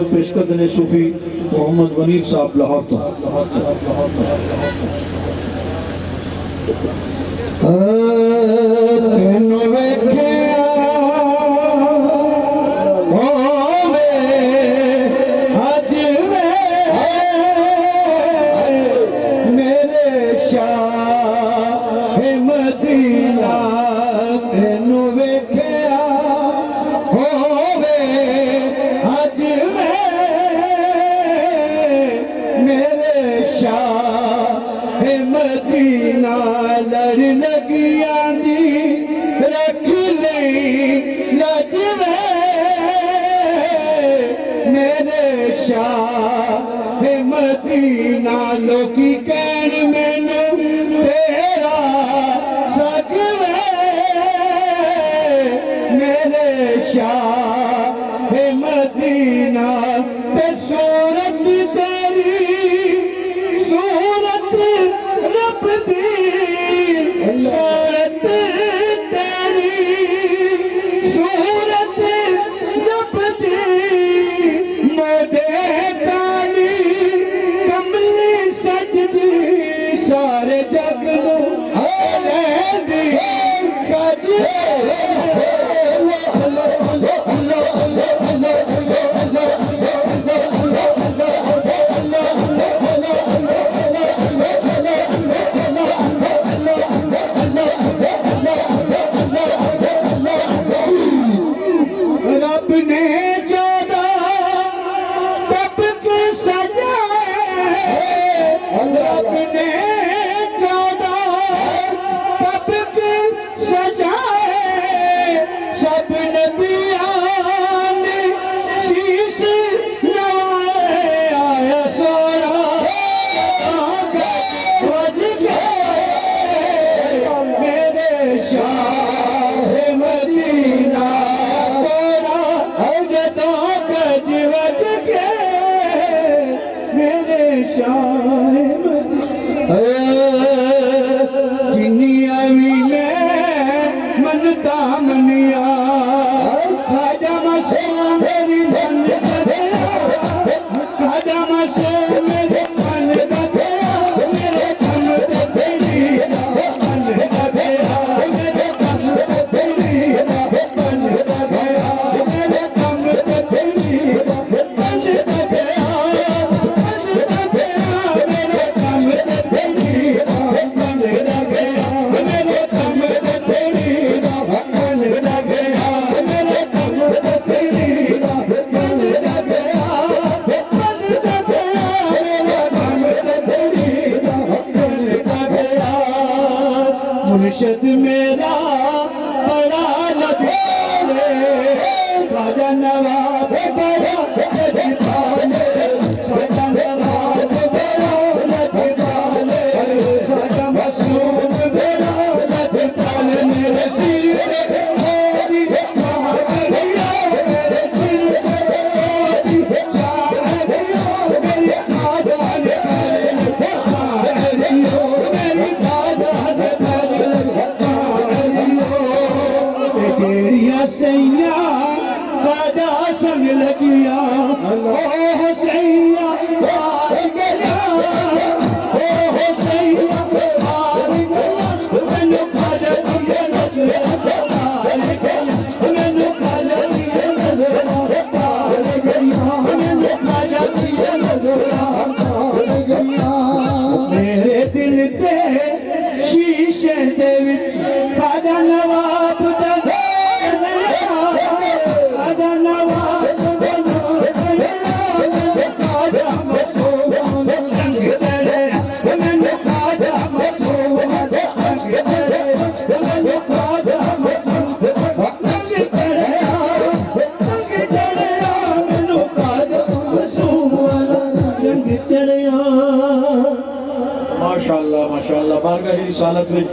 पेश करते हैं सूफी मोहम्मद वनीर साहब लाहौर तो। मदीना लड़ लगिया दी रख ले लजवे मेरे शाह मदीना लोकी कहन मैनू तेरा सकवे मेरे शाह मदीना ते सूरत तेरी सूरत रब दी सूरत तेरी सूरत रब दी मोदे ताली कमली सजदी सारे जग नू रहंदी गज रब ने जोड़ा तब के सजाए रब ने जोड़ा तब के सजाए सब नबियां ने शीश नवाए आया सोना वज गए मेरे शाह मदीना जिन्निया भी मैं मनता मनिया खाजा मसे मेरी मन खाजा मसे मेरे मन मेरे कम तेरी मन मेरे कम तेरी मन मेरे कम तेरी मुर्शद मेरा बड़ा लजाले खाजा नवाब बड़ा लजपाले खाजा नवाब बड़ा लजपाले खाजा मसूद बड़ा लजपाले मेरे सिर मेरी चाहनिया मेरे सिर मेरी चाहनिया मेरी खाजा ने मेरी खाजा ने तेरिया सैया खाजा संग लगिया ओह सैया हार गया ओह सैया हार गया मैनू खाजा दिए नजर हार गया मैनू खाजा दिए नजर हार गया मैनू खाजा दिए नजर हार गया मेरे दिल ते शीशे दे विच खाजा नवाब दा माशाअल्लाह माशाअल्लाह बारगाह रिसालत में